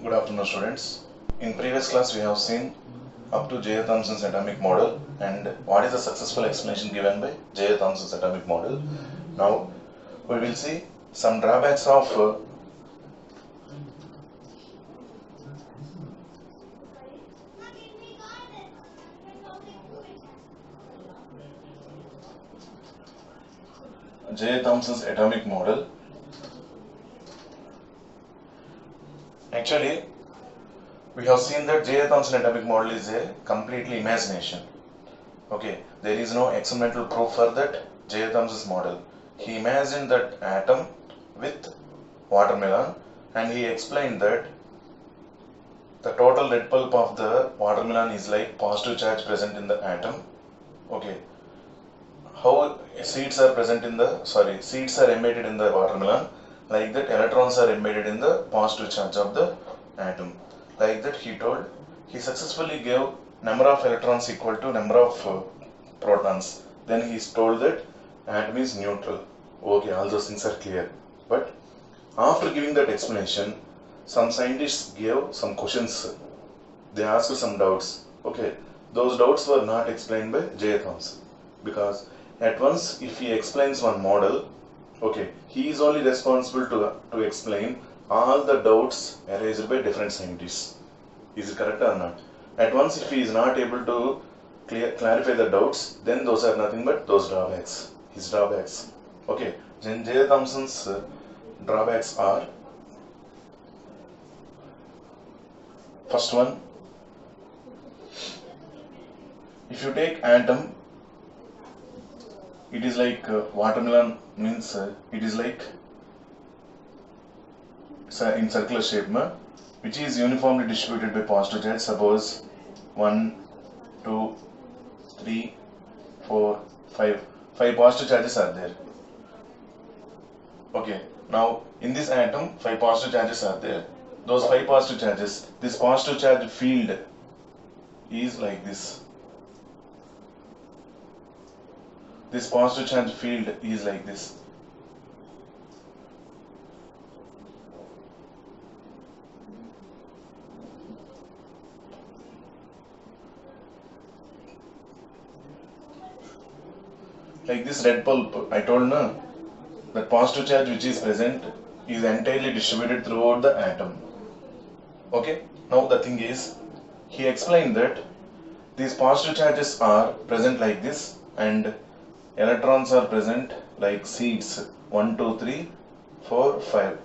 Good afternoon, students. In previous class, we have seen up to J. Thomson's atomic model and what is the successful explanation given by J. Thomson's atomic model. Now, we will see some drawbacks of J. Thomson's atomic model. Actually, we have seen that J. Thomson atomic model is a completely imagination. Okay, there is no experimental proof for that J. Thomson's model. He imagined that atom with watermelon and he explained that the total red pulp of the watermelon is like positive charge present in the atom. Okay, how seeds are emitted in the watermelon, like that electrons are emitted in the positive charge of the atom. Like that he successfully gave number of electrons equal to number of protons. Then he told that atom is neutral. Okay, all those things are clear. But after giving that explanation, some scientists gave some questions. They asked some doubts. Okay, those doubts were not explained by J. Thomson, because at once if he explains one model, okay, he is only responsible to explain all the doubts raised by different scientists. Is it correct or not? At once if he is not able to clarify the doubts, then those are nothing but those drawbacks, his drawbacks. Okay, then J. Thomson's drawbacks are: first one, if you take atom, it is like watermelon means it is like in circular shape, which is uniformly distributed by positive charge. Suppose 1, 2, 3, 4, 5. 5 positive charges are there. Okay, now in this atom 5 positive charges are there. Those 5 positive charges, this positive charge field is like this. This positive charge field is like this. Like this red pulp, I told no, that positive charge which is present is entirely distributed throughout the atom. Okay, now the thing is, he explained that these positive charges are present like this and electrons are present like seeds 1, 2, 3, 4, 5.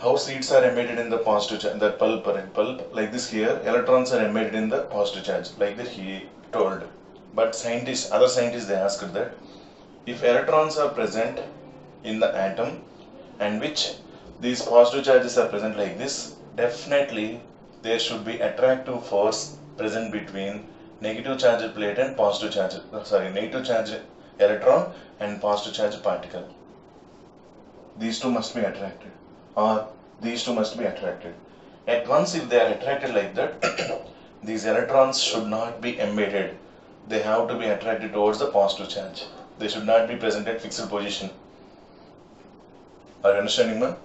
How seeds are emitted in the positive charge, that pulp, red pulp, like this here, electrons are emitted in the positive charge, like that he told. But other scientists, they asked that if electrons are present in the atom and which these positive charges are present like this, definitely there should be attractive force present between negative charged plate and positive charged, negative charged electron and positive charged particle. These two must be attracted, or these two must be attracted. At once if they are attracted like that, these electrons should not be embedded. They have to be attracted towards the positive charge. They should not be present at fixed position. Are you understanding, man?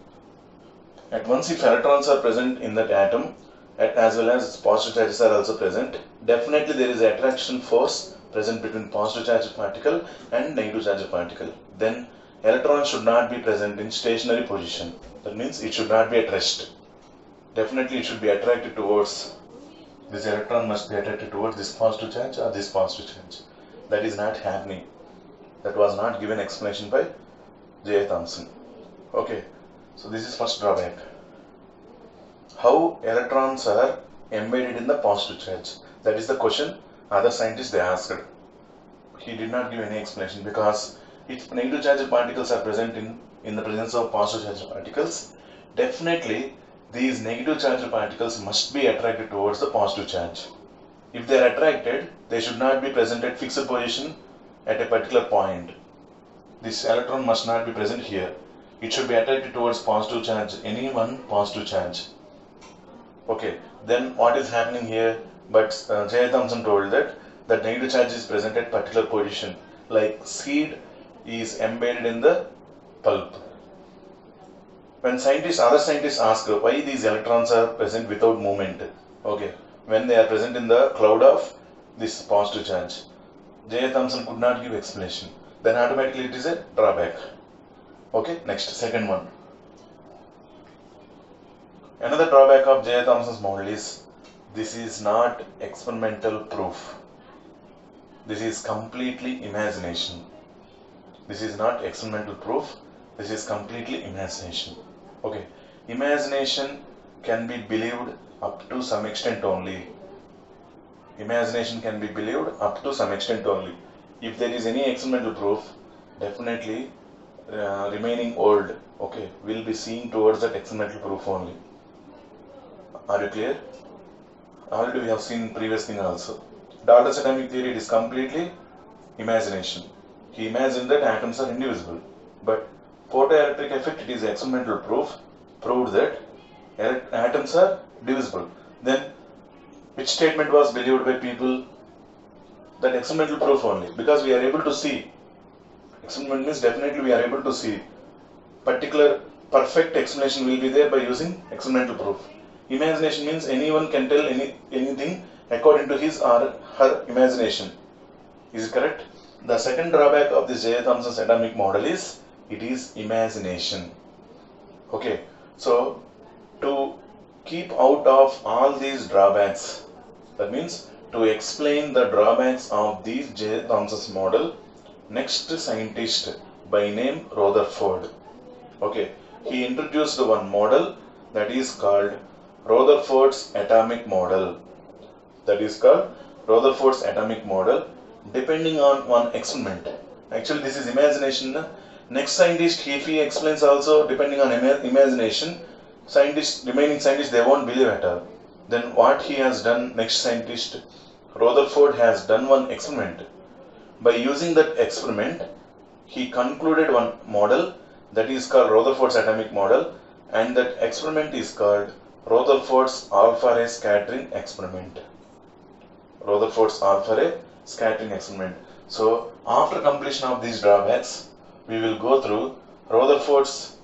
At once if electrons are present in that atom, as well as positive charges are also present, definitely there is attraction force present between positive charged particle and negative charged particle. Then electron should not be present in stationary position. That means it should not be at rest. Definitely it should be attracted towards, this electron must be attracted towards this positive charge or this positive charge. That is not happening. That was not given explanation by J. Thomson. Okay, so this is first drawback. How electrons are embedded in the positive charge? That is the question other scientists they asked. He did not give any explanation, because if negative charged particles are present in the presence of positive charged particles, definitely these negative charged particles must be attracted towards the positive charge. If they are attracted, they should not be present at fixed position at a particular point. This electron must not be present here. It should be attracted towards positive charge, any one positive charge. Okay, then what is happening here? But J. Thomson told that negative charge is present at particular position, like seed is embedded in the pulp. when other scientists ask why these electrons are present without movement, okay, when they are present in the cloud of this positive charge, J. Thomson could not give explanation. Then automatically it is a drawback. Okay, next, second one. Another drawback of J. Thomson's model is this is not experimental proof. This is completely imagination. This is not experimental proof. This is completely imagination. Okay, imagination can be believed up to some extent only. Imagination can be believed up to some extent only. If there is any experimental proof, definitely remaining old, okay, will be seen towards that experimental proof only. Are you clear? Already we have seen previous thing also. Dalton's atomic theory, it is completely imagination. He imagined that atoms are indivisible. But photoelectric effect, it is experimental proof, proved that atoms are divisible. Then which statement was believed by people? That experimental proof only, because we are able to see. Experiment means definitely we are able to see. Particular perfect explanation will be there by using experimental proof. Imagination means anyone can tell anything according to his or her imagination. Is it correct? The second drawback of this J. Thomson's atomic model is it is imagination. Okay, so to keep out of all these drawbacks, that means to explain the drawbacks of this J. Thomson's model, next scientist by name Rutherford. Okay, he introduced one model that is called Rutherford's atomic model. That is called Rutherford's atomic model, depending on one experiment. Actually, this is imagination. Next scientist, if he explains also depending on imagination, remaining scientists, they won't believe at all. Then what he has done, next scientist, Rutherford has done one experiment. By using that experiment, he concluded one model that is called Rutherford's atomic model, and that experiment is called Rutherford's alpha-ray scattering experiment. Rutherford's alpha-ray scattering experiment. So after completion of these drawbacks, we will go through Rutherford's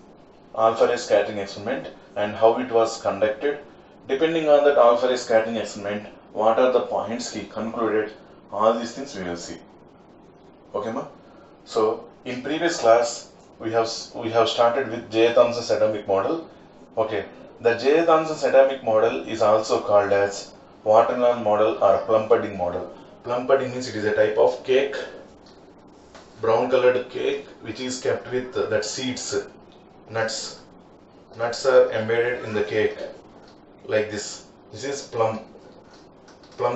alpha-ray scattering experiment and how it was conducted. Depending on that alpha-ray scattering experiment, what are the points he concluded, all these things we will see. Okay, ma? So in previous class, we have started with J. Thomson's atomic model. Okay, the J. Thomson's atomic model is also called as watermelon model or plum pudding model. Plum pudding means it is a type of cake, brown colored cake, which is kept with that seeds, nuts. Nuts are embedded in the cake like this. This is plum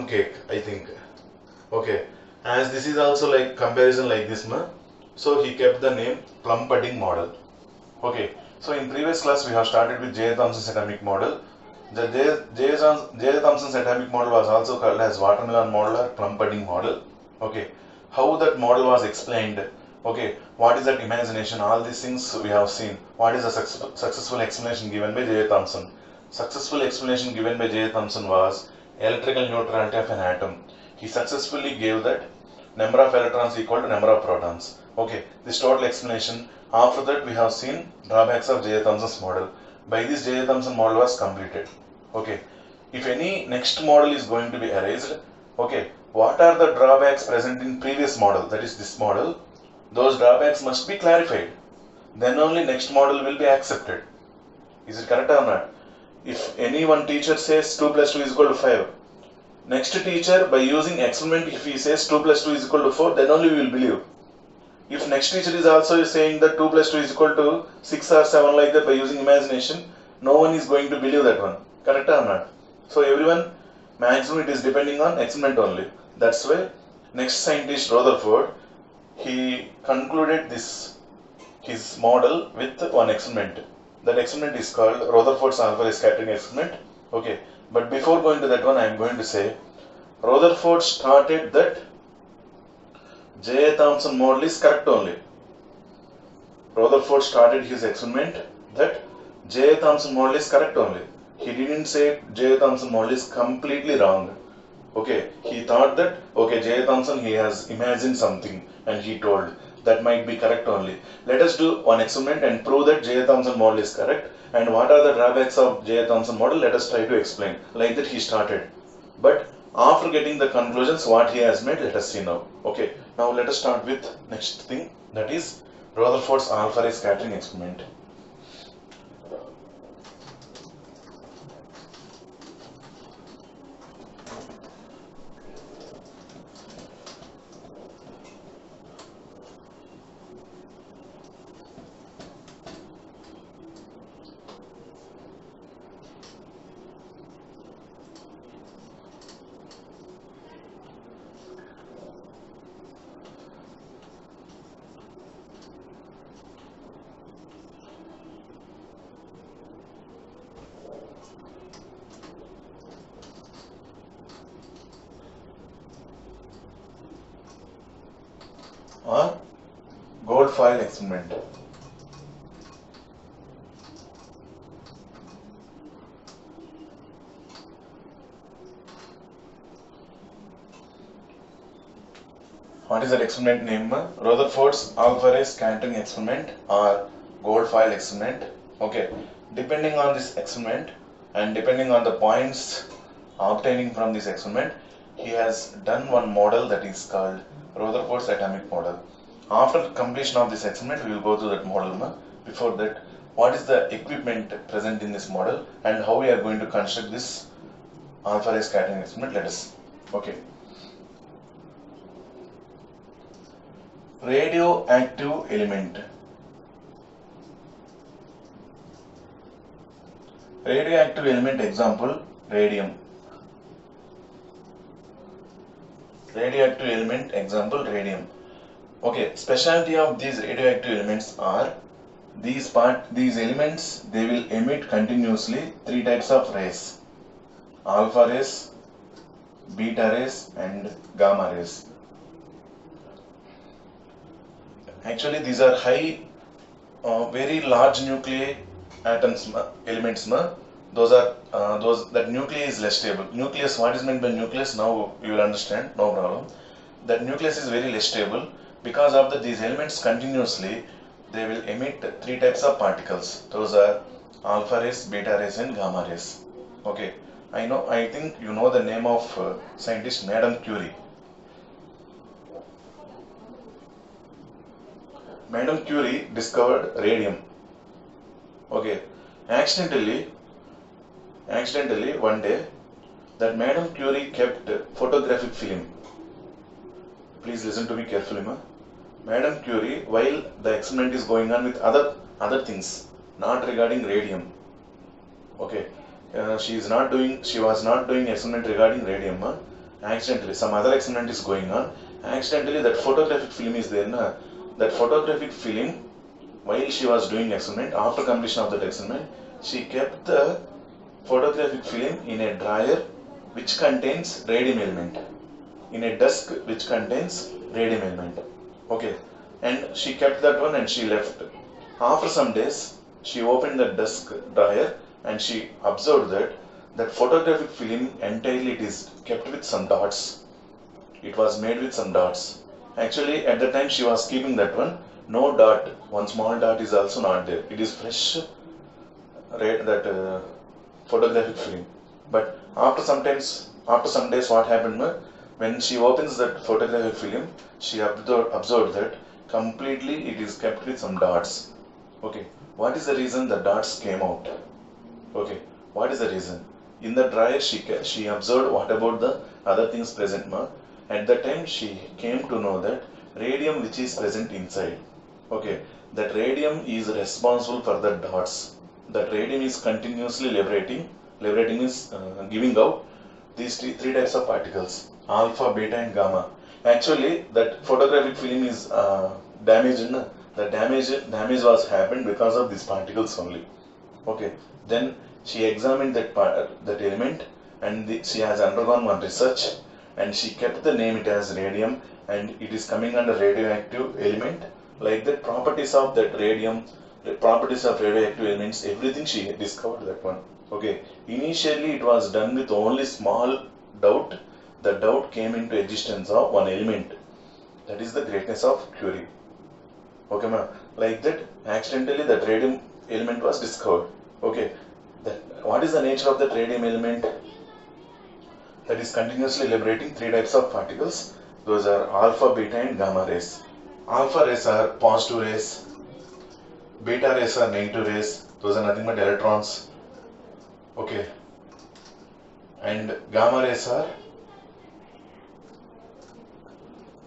cake, I think. Okay, as this is also like comparison like this, ma. So he kept the name plum pudding model. Okay, so in previous class we have started with J. Thomson's atomic model. The J. Thomson's atomic model was also called as watermelon model or plum pudding model. Okay, how that model was explained. Okay, what is that imagination? All these things we have seen. What is the successful explanation given by J. Thomson? Successful explanation given by J. Thomson was electrical neutrality of an atom. He successfully gave that number of electrons equal to number of protons. Okay, this total explanation. After that we have seen drawbacks of J. Thomson's model. By this J. Thomson model was completed. Okay, if any next model is going to be erased, okay, what are the drawbacks present in previous model, that is this model? Those drawbacks must be clarified. Then only next model will be accepted. Is it correct or not? If any one teacher says 2 plus 2 is equal to 5, next teacher by using experiment, if he says 2 plus 2 is equal to 4, then only we will believe. If next teacher is also saying that 2 plus 2 is equal to 6 or 7 like that by using imagination, no one is going to believe that one. Correct or not? So everyone, maximum it is depending on experiment only. That's why next scientist Rutherford, he concluded his model with one experiment. That experiment is called Rutherford's alpha-ray scattering experiment. Okay, but before going to that one, I am going to say Rutherford started that J. Thomson model is correct only. Rutherford started his experiment that J. Thomson model is correct only. He didn't say J. Thomson model is completely wrong. Okay, he thought that, okay, J. Thomson, he has imagined something and he told. that might be correct only. Let us do one experiment and prove that J. Thomson model is correct. And what are the drawbacks of J. Thomson model? Let us try to explain. Like that he started. But after getting the conclusions, what he has made, let us see now. Okay, now let us start with next thing, that is Rutherford's alpha ray scattering experiment. Or gold foil experiment. What is that experiment name? Rutherford's alpha ray scattering experiment or gold foil experiment. Okay, depending on this experiment and depending on the points obtaining from this experiment, he has done one model that is called Rutherford's atomic model. After completion of this experiment, we will go through that model. Before that, what is the equipment present in this model and how we are going to construct this alpha ray scattering experiment? Let us. Okay. Radioactive element. Radioactive element example, radium. Radioactive element example, radium. Okay, specialty of these radioactive elements are these elements, they will emit continuously three types of rays: alpha rays, beta rays and gamma rays. Actually these are high, very large nuclei atoms, elements. That nucleus is less stable. Nucleus, what is meant by nucleus? Now you will understand, no problem. That nucleus is very less stable. Because of that, these elements continuously, they will emit three types of particles. Those are alpha rays, beta rays and gamma rays. Okay, I think you know the name of scientist Madame Curie. Madame Curie discovered radium. Okay, accidentally one day that Madame Curie kept photographic film. Please listen to me carefully, Madame Curie, while the experiment is going on with other things, not regarding radium. Okay, she was not doing experiment regarding radium. Accidentally, some other experiment is going on. Accidentally, that photographic film is there. That photographic film, while she was doing experiment, after completion of that experiment, she kept the photographic film in a dryer which contains radium element, in a desk which contains radium element. Okay, and she kept that one and she left. After some days, she opened the desk dryer and she observed that photographic film entirely it is kept with some dots. It was made with some dots. Actually, at the time she was keeping that one, no dot, one small dot is also not there. It is fresh, photographic film. But after some days, what happened? When she opens that photographic film, she observed that completely it is kept with some dots. Okay, what is the reason the dots came out? Okay, what is the reason? In the dryer she observed what about the other things present. At that time she came to know that radium which is present inside. Okay, that radium is responsible for the dots. That radium is continuously liberating is giving out these three types of particles: alpha, beta and gamma. Actually that photographic film is damaged. The damage was happened because of these particles only. Okay, then she examined that element and she has undergone one research and she kept the name it as radium, and it is coming under radioactive element. Like the properties of that radium, the properties of radioactive elements, everything she discovered that one. Okay, initially it was done with only small doubt. The doubt came into existence of one element. That is the greatness of Curie. Okay, ma. Like that, accidentally that radium element was discovered. Okay, what is the nature of that radium element? That is continuously liberating three types of particles. Those are alpha, beta, and gamma rays. Alpha rays are positive rays, beta rays are negative rays. Those are nothing but electrons. Okay, and gamma rays are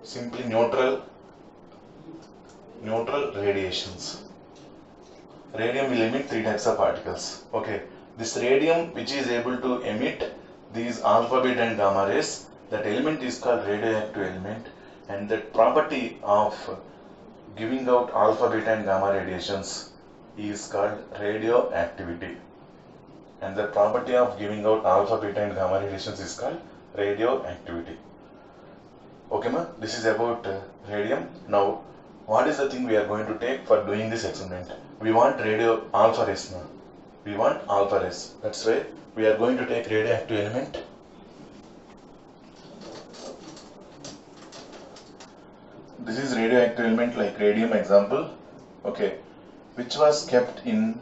simply neutral radiations. Radium will emit three types of particles. Okay, this radium which is able to emit these alpha, beta, and gamma rays, that element is called radioactive element, and that property of giving out alpha, beta, and gamma radiations is called radioactivity. And the property of giving out alpha, beta, and gamma radiations is called radioactivity. Okay, ma? This is about radium. Now, what is the thing we are going to take for doing this experiment? We want radio alpha rays now. We want alpha rays. That's why we are going to take radioactive element. This is radioactive element like radium example. Okay, which was kept in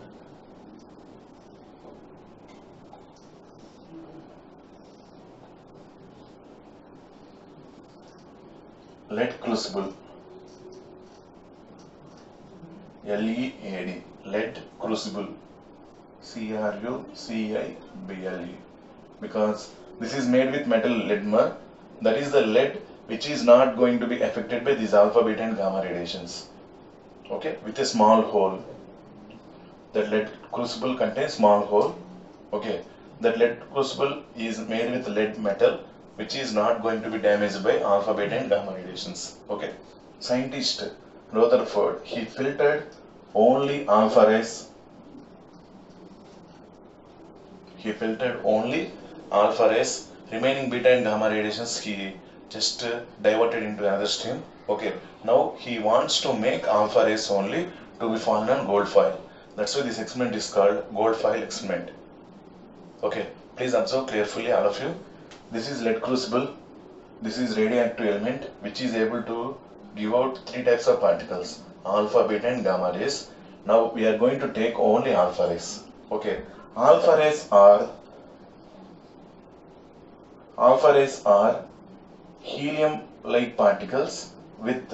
lead crucible. LEAD, lead crucible, CRUCIBLE, because this is made with metal leadmer, that is the lead which is not going to be affected by these alpha, beta, and gamma radiations. Okay, with a small hole. That lead crucible contains small hole. Okay, that lead crucible is made with lead metal which is not going to be damaged by alpha, beta, and gamma radiations. Okay, scientist Rutherford, he filtered only alpha rays. He filtered only alpha rays. Remaining beta and gamma radiations he just diverted into another stream. Okay, now he wants to make alpha rays only to be fallen on gold foil. That's why this experiment is called gold foil experiment. Okay, please observe carefully, all of you. This is lead crucible. This is radioactive element which is able to give out three types of particles, alpha, beta, and gamma rays. Now we are going to take only alpha rays. Okay, alpha rays are helium-like particles with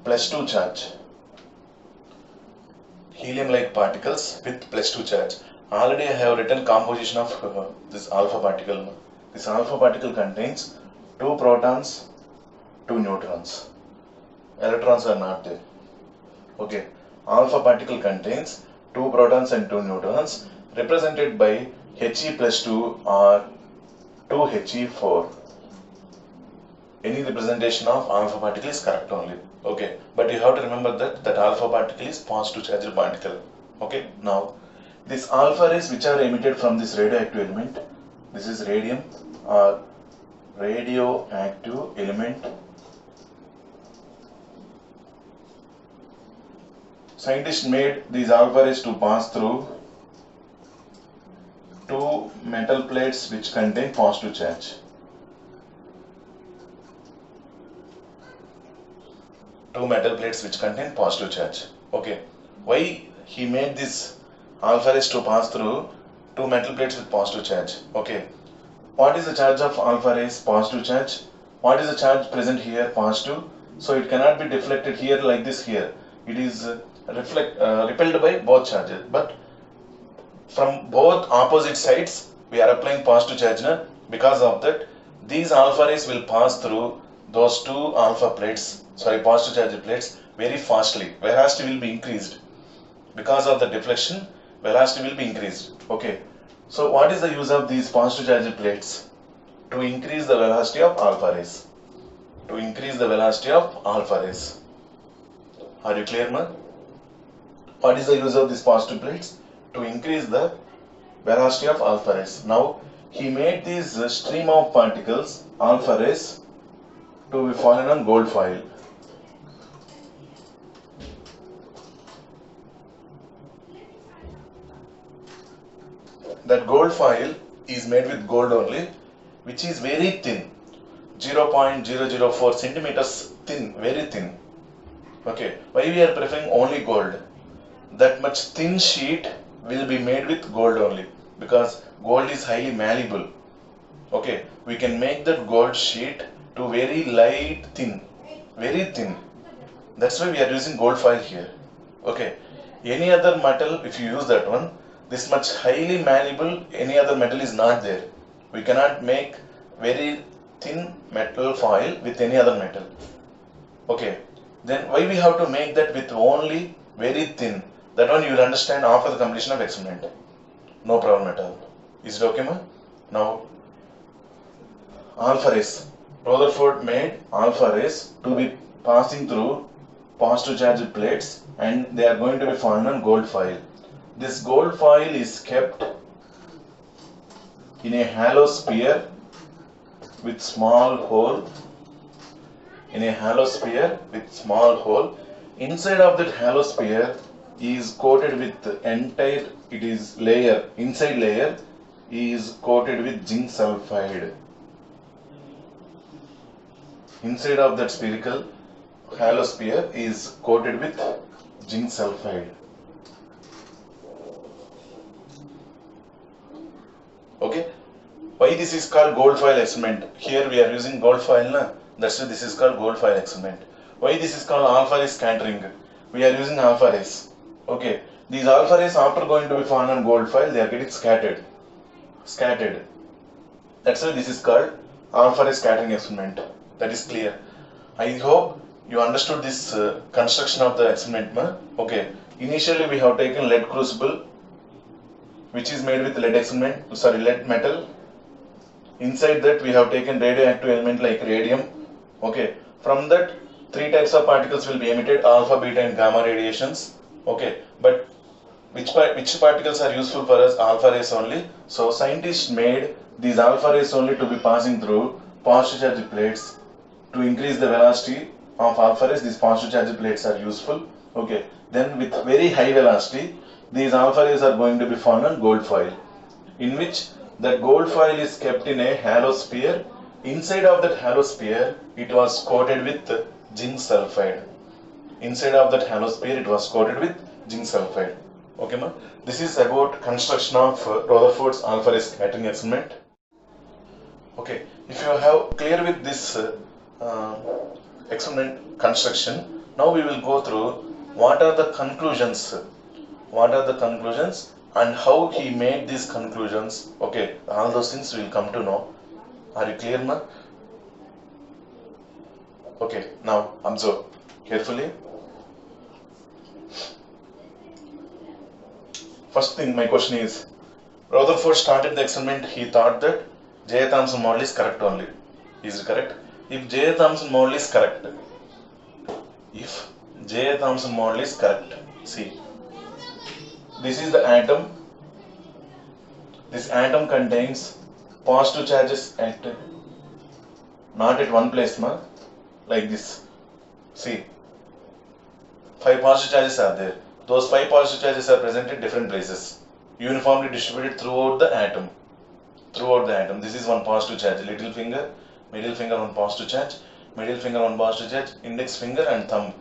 +2 charge. Helium-like particles with +2 charge. Already I have written composition of this alpha particle. This alpha particle contains 2 protons, 2 neutrons. Electrons are not there. Okay, alpha particle contains 2 protons and 2 neutrons represented by He+2 or 2He4. Any representation of alpha particle is correct only. Okay, but you have to remember that alpha particle is positive charged particle. Okay, now this alpha rays which are emitted from this radioactive element, this is radium or radioactive element. Scientists made these alpha rays to pass through 2 metal plates which contain positive charge. 2 metal plates which contain positive charge. Okay, why he made this alpha rays to pass through 2 metal plates with positive charge? Okay, what is the charge of alpha rays? Positive charge. What is the charge present here? Positive. So it cannot be deflected here like this here. It is repelled by both charges. But from both opposite sides we are applying positive charge now. Because of that, these alpha rays will pass through those 2 positive charge plates very fastly. Velocity will be increased. Because of the deflection, velocity will be increased. Okay. So what is the use of these positive charge plates? To increase the velocity of alpha rays. To increase the velocity of alpha rays. Are you clear, man? What is the use of these positive plates? To increase the velocity of alpha rays. Now he made these stream of particles, alpha rays, to be fallen on gold foil. That gold foil is made with gold only, which is very thin, 0.004 centimeters thin, very thin. Okay, why we are preferring only gold? That much thin sheet will be made with gold only, because gold is highly malleable. Okay, we can make that gold sheet to very light thin, very thin. That's why we are using gold foil here. Okay, any other metal, if you use that one, this much highly malleable, any other metal is not there. We cannot make very thin metal foil with any other metal. Okay, then why we have to make that with only very thin? That one you will understand after the completion of experiment. No problem at all. Is it okay, ma? Now, alpha rays. Rutherford made alpha rays to be passing through positive charged plates, and they are going to be found on gold foil. This gold foil is kept in a hollow sphere with small hole. In a hollow sphere with small hole. Inside of that hollow sphere is coated with entire, it is layer, inside layer is coated with zinc sulfide. Inside of that spherical hollow sphere is coated with zinc sulfide. Okay, why this is called gold foil experiment? Here we are using gold foil, na? That's why this is called gold foil experiment. Why this is called alpha ray scattering? We are using alpha rays. Okay, these alpha rays, after going to be found on gold foil, they are getting scattered. That's why this is called alpha ray scattering experiment. That is clear. I hope you understood this construction of the experiment, ma? Okay, initially we have taken lead crucible, which is made with lead metal. Inside that we have taken radioactive element like radium. Okay, from that three types of particles will be emitted: alpha, beta and gamma radiations. Okay, but which particles are useful for us? Alpha rays only. So scientists made these alpha rays only to be passing through positive charged plates. To increase the velocity of alpha rays, these positive charged plates are useful. Okay, then with very high velocity, these alpha rays are going to be found on gold foil, in which that gold foil is kept in a hollow sphere. Inside of that hollow sphere, it was coated with zinc sulfide. Inside of that hollow sphere, it was coated with zinc sulfide. Okay, ma? This is about construction of Rutherford's alpha ray scattering experiment. Okay, if you have clear with this experiment construction, now we will go through what are the conclusions. And how he made these conclusions. Okay, all those things we will come to know. Are you clear, ma? Okay, now observe carefully. First thing, my question is, Rutherford started the experiment, he thought that J. Thomson model is correct only. Is it correct? If J. Thomson model is correct, see, this is the atom. This atom contains positive charges not at one place, ma, like this. See, 5 positive charges are there. Those 5 positive charges are present at different places, uniformly distributed throughout the atom. This is one positive charge. Little finger, middle finger, one positive charge, middle finger, one positive charge, index finger and thumb.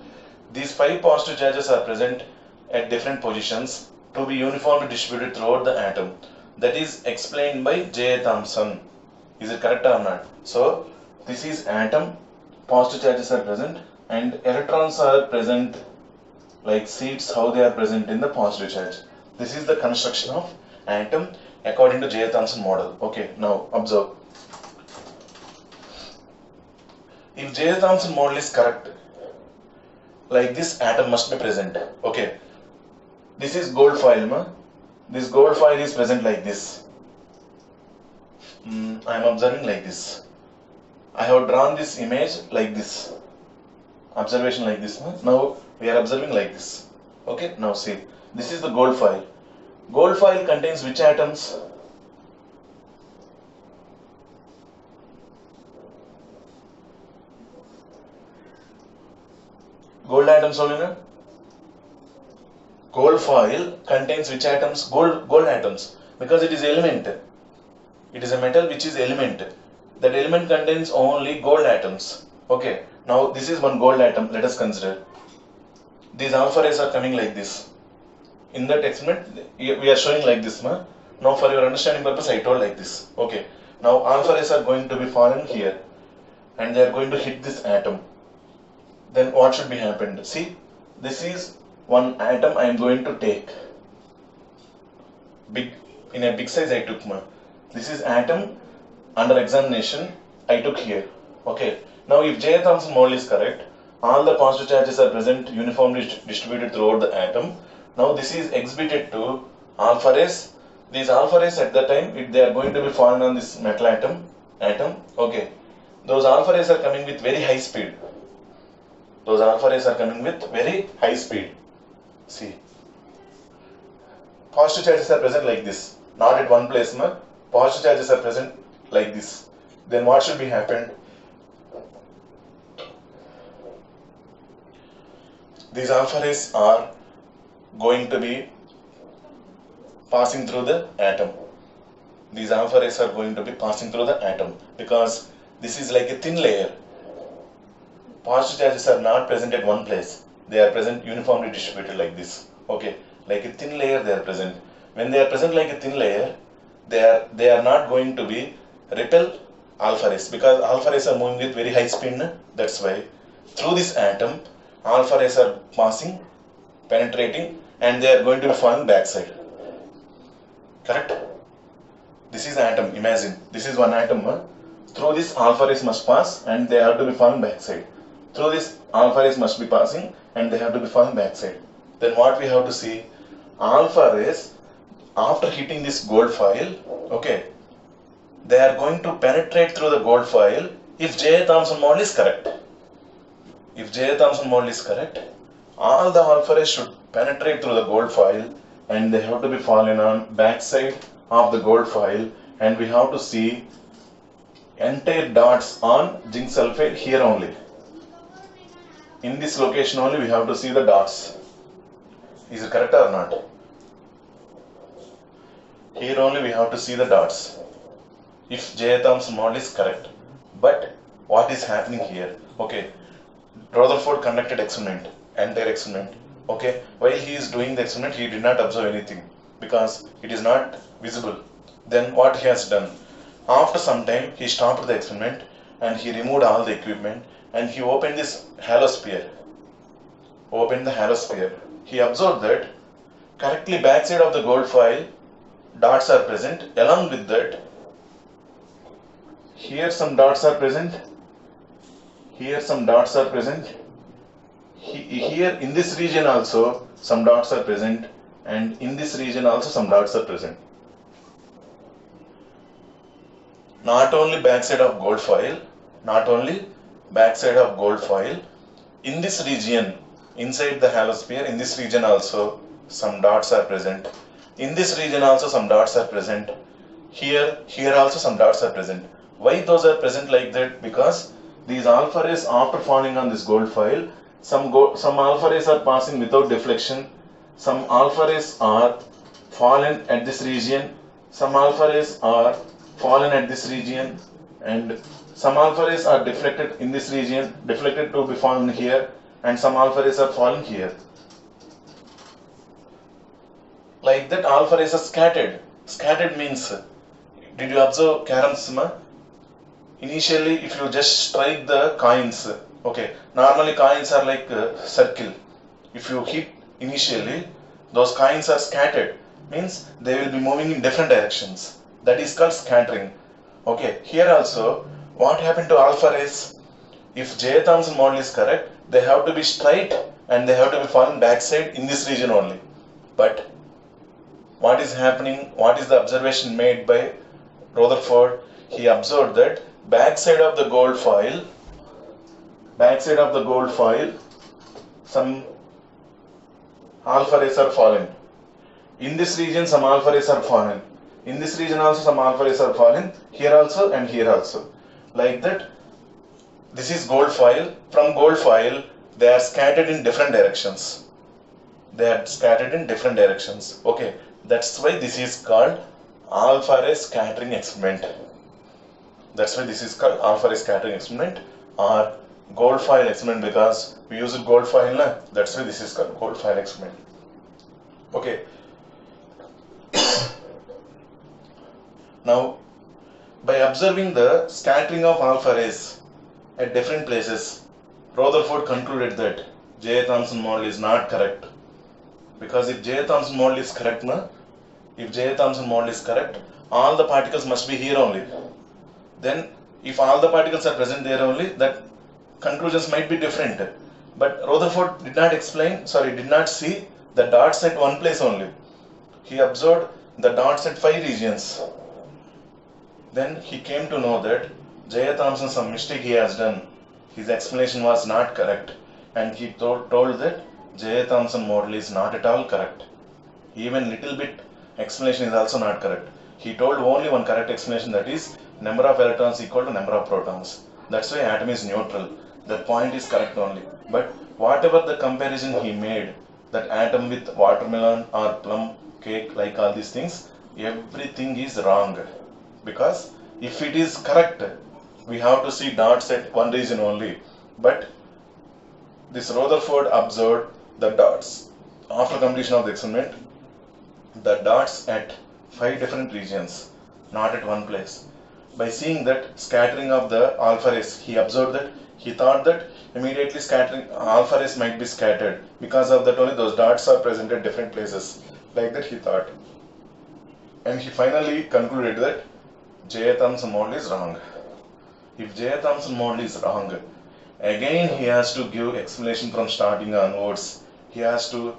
These 5 positive charges are present at different positions to be uniformly distributed throughout the atom. That is explained by J. Thomson. Is it correct or not? So, this is atom, positive charges are present, and electrons are present like seeds, how they are present in the positive charge. This is the construction of atom according to J. Thomson model. Okay, now observe. If J. Thomson model is correct, like this atom must be present. Okay, this is gold foil, ma. This gold foil is present like this. I am observing like this. I have drawn this image like this. Observation like this, ma. Now we are observing like this. Okay, now see, this is the gold foil. Gold foil contains which atoms? Gold atoms only, na? Gold foil contains which atoms? Gold atoms, because it is element. It is a metal which is element. That element contains only gold atoms. Okay, now this is one gold atom. Let us consider. These alpha rays are coming like this. In that experiment, we are showing like this. Now for your understanding purpose, I told like this. Okay. Now alpha rays are going to be falling here and they are going to hit this atom. Then what should be happened? See, this is one atom I am going to take. In a big size I took. This is atom under examination I took here. Okay. Now if J. Thomson model is correct, all the positive charges are present uniformly distributed throughout the atom. Now this is exhibited to alpha rays. These alpha rays at that time, they are going to be falling on this metal atom. Okay. Those alpha rays are coming with very high speed. Those alpha rays are coming with very high speed. See. Positive charges are present like this. Not at one place. Positive charges are present like this. Then what should be happened? These alpha rays are going to be passing through the atom. These alpha rays are going to be passing through the atom because this is like a thin layer. Positive charges are not present at one place. They are present uniformly distributed like this. Okay, like a thin layer they are present. When they are present like a thin layer, they are not going to be repel alpha rays because alpha rays are moving with very high speed. That's why through this atom, alpha rays are passing, penetrating, and they are going to be falling backside. Correct? This is atom. Imagine this is one atom. Through this alpha rays must pass and they have to be falling backside. Through this alpha rays must be passing and they have to be falling backside. Then what we have to see? Alpha rays after hitting this gold foil, okay, they are going to penetrate through the gold foil if J. Thomson model is correct. If J. Thomson model is correct, all the alpha rays should penetrate through the gold foil and they have to be falling on backside of the gold foil, and we have to see entire dots on zinc sulfide here only. In this location only we have to see the dots. Is it correct or not? Here only we have to see the dots. If J. Thomson model is correct. But what is happening here? Okay, Rutherford conducted experiment, entire experiment. Okay, while he is doing the experiment, he did not observe anything because it is not visible. Then what he has done? After some time, he stopped the experiment and he removed all the equipment and he opened this halosphere. Opened the halosphere. He observed that correctly backside of the gold foil, dots are present. Along with that, here some dots are present. Here some dots are present. Here in this region also some dots are present, and in this region also some dots are present. Not only backside of gold foil, in this region, inside the halosphere, in this region also some dots are present. In this region also some dots are present. Here also some dots are present. Why those are present like that? Because these alpha rays after falling on this gold foil, some alpha rays are passing without deflection, some alpha rays are fallen at this region, some alpha rays are fallen at this region, and some alpha rays are deflected in this region, deflected to be fallen here, and some alpha rays are falling here. Like that alpha rays are scattered. Scattered means, did you observe caroms? Initially, if you just strike the coins, okay, normally coins are like a circle. If you hit initially, those coins are scattered, means they will be moving in different directions. That is called scattering. Okay, here also, what happened to alpha rays? If J. Thomson model is correct, they have to be straight and they have to be falling backside in this region only. But what is happening? What is the observation made by Rutherford? He observed that backside of the gold foil, some alpha rays are fallen. In this region, some alpha rays are fallen. In this region also, some alpha rays are fallen. Here also and here also. Like that, this is gold foil. From gold foil, they are scattered in different directions. Okay, that's why this is called alpha ray scattering experiment. Or Goldfoil experiment, because we use Goldfoil, na? That's why this is called Goldfoil experiment. Okay. Now, by observing the scattering of alpha rays at different places, Rutherford concluded that J. Thomson model is not correct. Because if J. Thomson model is correct, all the particles must be here only. Then, if all the particles are present there only, that conclusions might be different. But Rutherford did not see the dots at one place only. He observed the dots at 5 regions. Then he came to know that J. Thomson, some mistake he has done. His explanation was not correct, and he told that J. Thomson model is not at all correct. Even little bit explanation is also not correct. He told only one correct explanation, that is number of electrons equal to number of protons. That's why atom is neutral. That point is correct only. But whatever the comparison he made, that atom with watermelon or plum cake, like all these things, everything is wrong. Because if it is correct, we have to see dots at one region only. But this Rutherford observed the dots after completion of the experiment, the dots at 5 different regions, not at one place. By seeing that scattering of the alpha rays, he observed that, he thought that immediately scattering alpha rays might be scattered. Because of that only those dots are present at different places. Like that he thought. And he finally concluded that J. Thomson model is wrong. If J. Thomson model is wrong, again he has to give explanation from starting onwards. He has to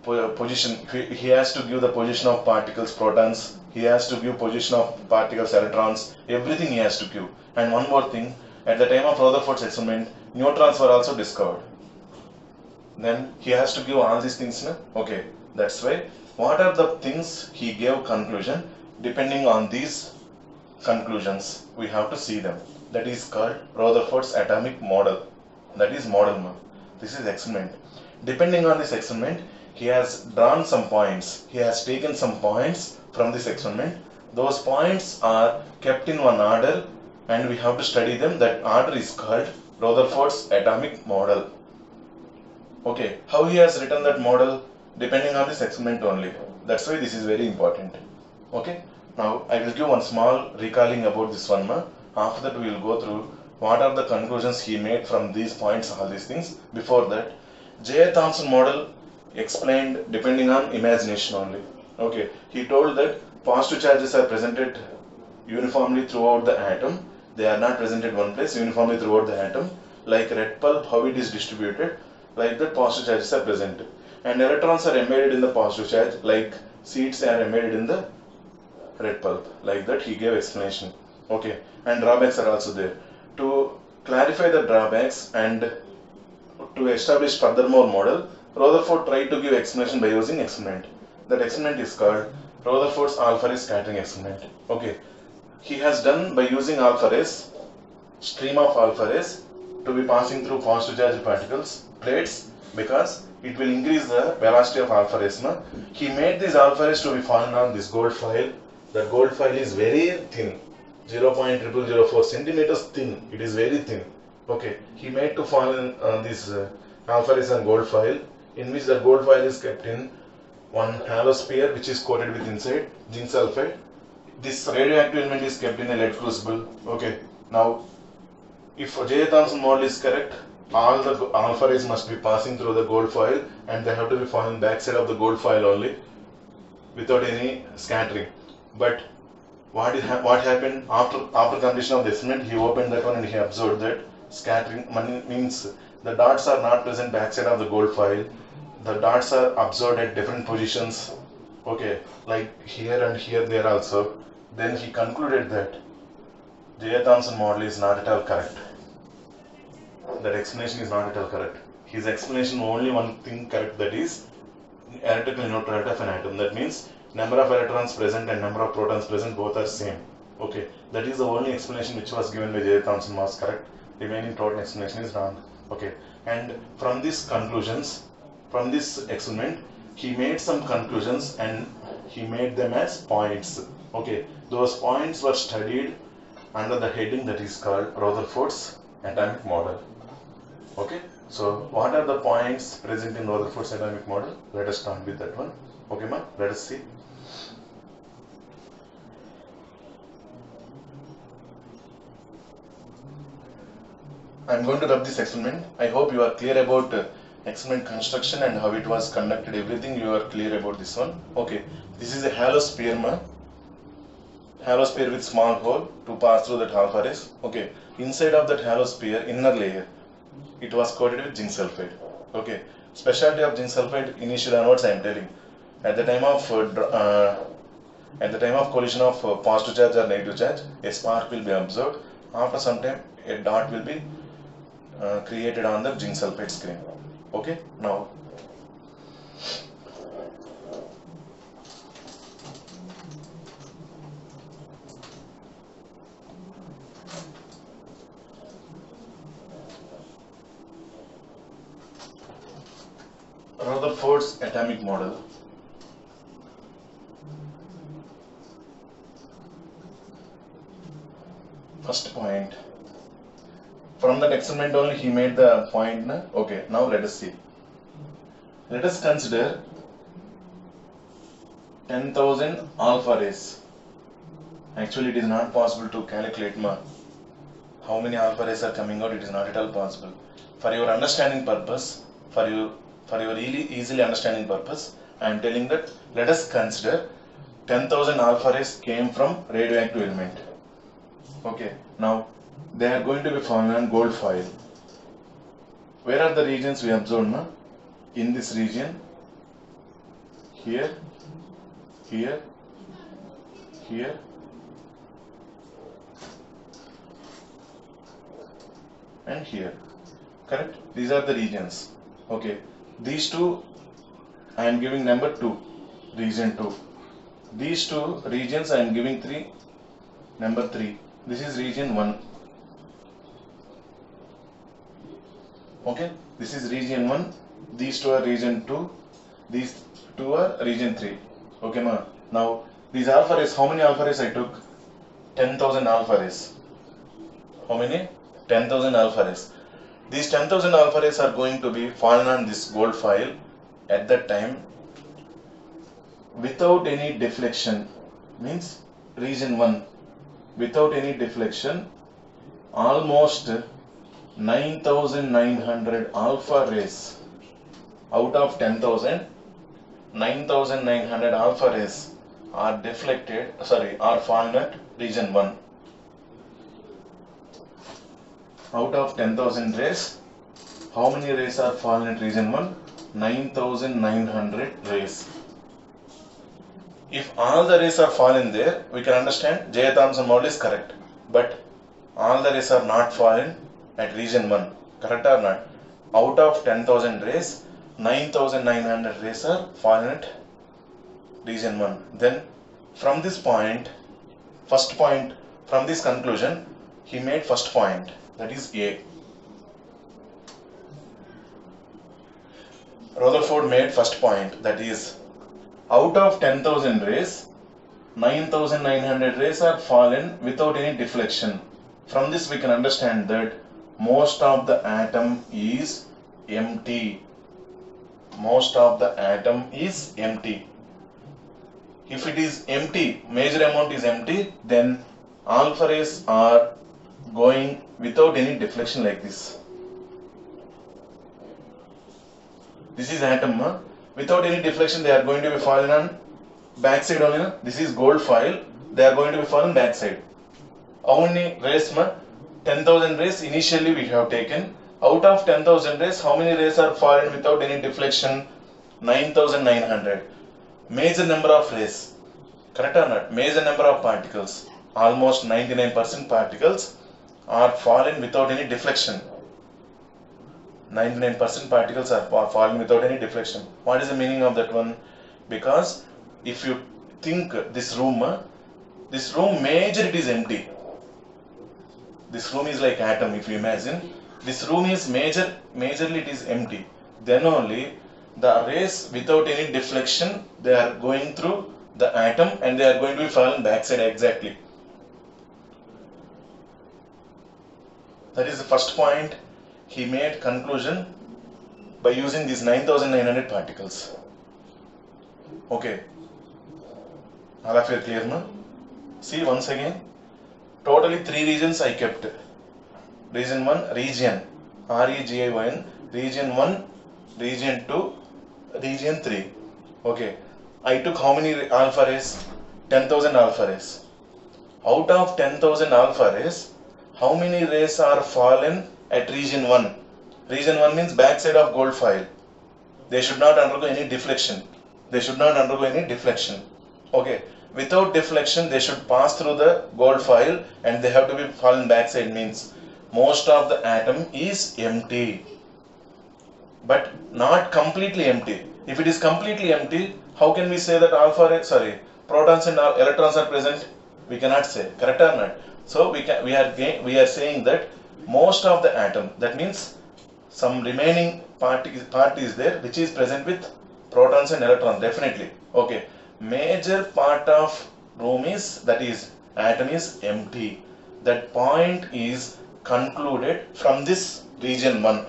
he has to give the position of particles, protons. He has to give position of particles, electrons. Everything he has to give. And one more thing, at the time of Rutherford's experiment, neutrons were also discovered. Then he has to give all these things. Na? Okay, that's why. What are the things he gave conclusion? Depending on these conclusions, we have to see them. That is called Rutherford's atomic model. That is model. This is experiment. Depending on this experiment, he has drawn some points. He has taken some points from this experiment. Those points are kept in one order, and we have to study them. That order is called Rutherford's atomic model. Okay, how he has written that model? Depending on this experiment only. That's why this is very important. Okay, now I will give one small recalling about this one. After that we will go through what are the conclusions he made from these points, all these things. Before that, J. Thomson model explained depending on imagination only. Okay, he told that positive charges are presented uniformly throughout the atom. They are not present at one place, uniformly throughout the atom. Like red pulp, how it is distributed, like that positive charges are present. And electrons are embedded in the positive charge, like seeds are embedded in the red pulp. Like that he gave explanation. Okay, and drawbacks are also there. To clarify the drawbacks and to establish furthermore model, Rutherford tried to give explanation by using experiment. That experiment is called Rutherford's alpha ray scattering experiment. Okay, he has done by using alpha rays, stream of alpha rays to be passing through positive charged particles, plates, because it will increase the velocity of alpha rays. He made these alpha rays to be fallen on this gold foil. That gold foil is very thin, 0.0004 centimeters thin. It is very thin. Okay, he made to fall in this alpha rays on gold foil, in which the gold foil is kept in one hollow sphere which is coated with inside zinc sulfide. This radioactive element is kept in a lead crucible. Okay, now if J. Thomson model is correct, all the alpha rays must be passing through the gold foil, and they have to be falling backside of the gold foil only, without any scattering. But what happened after completion of the experiment? He opened that one and he observed that scattering means the dots are not present backside of the gold foil. The dots are observed at different positions. Okay, like here and here there also. Then he concluded that J. Thomson model is not at all correct. That explanation is not at all correct. His explanation only one thing correct, that is electrical neutrality of an atom. That means number of electrons present and number of protons present both are same. Okay, that is the only explanation which was given by J. Thomson was correct. Remaining total explanation is wrong. Okay, and from these conclusions, from this experiment, he made some conclusions and he made them as points. Okay, those points were studied under the heading that is called Rutherford's atomic model. Okay, so what are the points present in Rutherford's atomic model? Let us start with that one. Okay, ma, let us see. I am going to rub this experiment. I hope you are clear about experiment construction and how it was conducted. Everything you are clear about this one. Okay, this is a halo sphere, ma. Halo sphere with small hole to pass through that alpha rays. Okay, inside of that halo sphere, inner layer, it was coated with zinc sulfide. Okay, specialty of zinc sulfide initially onwards I am telling. At the time of collision of positive charge or negative charge, a spark will be observed. After some time, a dot will be created on the zinc sulfide screen. Okay, now Rutherford's atomic model. First point. From that experiment only he made the point. Na? Okay, now let us see. Let us consider 10,000 alpha rays. Actually, it is not possible to calculate how many alpha rays are coming out. It is not at all possible. For your understanding purpose, for your easily understanding purpose, I am telling that let us consider 10,000 alpha rays came from radioactive element. Okay, now they are going to be found on gold foil. Where are the regions we observed? Na? In this region, here, here, here, and here. Correct? These are the regions. Okay, these two I am giving number 2, region 2. These two regions I am giving number 3. This is region 1. Okay, this is region 1. These two are region 2. These two are region 3. Okay, ma. Now, these alpha rays, how many alpha rays I took? 10,000 alpha rays. How many? 10,000 alpha rays. These 10,000 alpha rays are going to be fallen on this gold foil at that time without any deflection. Means region 1. Without any deflection, almost 9,900 alpha rays out of 10,000, 9,900 alpha rays are are fallen at region 1. Out of 10,000 rays, how many rays are fallen at region 1? 9,900 rays. If all the rays are fallen there, we can understand J. Thomson model is correct. But all the rays are not fallen at region 1. Correct or not? Out of 10,000 rays, 9,900 rays are fallen at region 1. Then from this point, first point, from this conclusion, he made first point, that is A. Rutherford made first point, that is out of 10,000 rays, 9,900 rays are fallen without any deflection. From this we can understand that most of the atom is empty. Most of the atom is empty. If it is empty, major amount is empty, then alpha rays are going without any deflection like this. This is atom. Without any deflection, they are going to be fallen on backside only. This is gold foil. They are going to be fallen backside. How many rays? 10,000 rays initially we have taken. Out of 10,000 rays, how many rays are fallen without any deflection? 9,900. Major number of rays. Correct or not? Major number of particles. Almost 99% particles are fallen without any deflection. 99% particles are falling without any deflection. What is the meaning of that one? Because if you think this room major it is empty. This room is like atom. If you imagine, this room is majorly it is empty. Then only the rays without any deflection, they are going through the atom and they are going to be fallen backside exactly. That is the first point. he made conclusion by using these 9900 particles. Okay, all of you are clear now? See once again, totally 3 regions I kept. Region 1, region, REGION, region 1, region 2, region 3. Okay, I took how many alpha rays? 10,000 alpha rays. Out of 10,000 alpha rays, how many rays are fallen at region 1? Region 1 means backside of gold foil. They should not undergo any deflection. They should not undergo any deflection. Okay, without deflection, they should pass through the gold foil and they have to be fallen backside, means most of the atom is empty, but not completely empty. If it is completely empty, how can we say that protons and electrons are present? We cannot say, correct or not? So we are saying that most of the atom, that means some remaining part is there which is present with protons and electrons, definitely. Okay, major part of room is, that is atom is empty. That point is concluded from this region 1.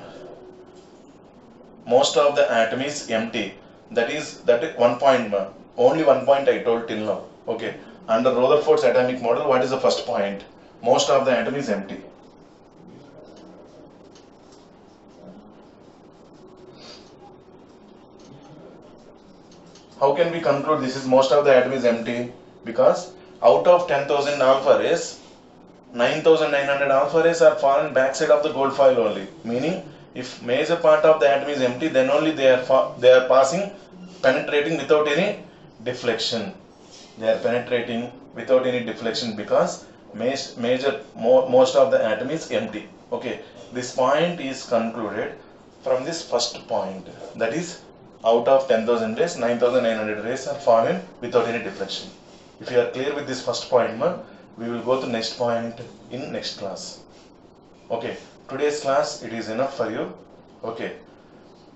Most of the atom is empty. That is 1 point. Only 1 point I told till now. Okay. Under Rutherford's atomic model, what is the first point? Most of the atom is empty. How can we conclude this is most of the atom is empty? Because out of 10,000 alpha rays, 9,900 alpha rays are fallen backside of the gold foil only. Meaning, if major part of the atom is empty, then only they are passing, penetrating without any deflection. They are penetrating without any deflection because most of the atom is empty. Okay, this point is concluded from this first point. That is, out of 10,000 rays, 9,900 rays are fallen without any deflection. If you are clear with this first point, we will go to next point in next class. Okay, today's class, it is enough for you. Okay,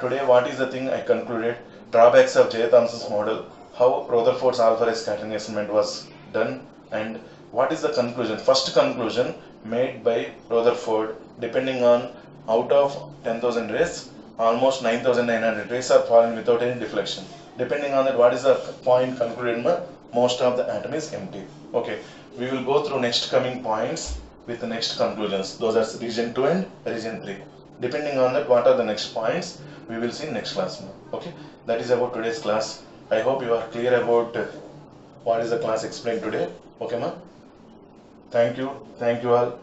today what is the thing I concluded? Drawbacks of J. Thomson's model, how Rutherford's alpha ray scattering experiment was done, and what is the conclusion? First conclusion made by Rutherford, depending on out of 10,000 rays, almost 9,900 rays are fallen without any deflection. Depending on that, what is the point concluded? Most of the atom is empty. Okay, we will go through next coming points with the next conclusions. Those are region 2 and region 3. Depending on that, what are the next points, we will see next class. Okay, that is about today's class. I hope you are clear about what is the class explained today. Okay, ma. Thank you all.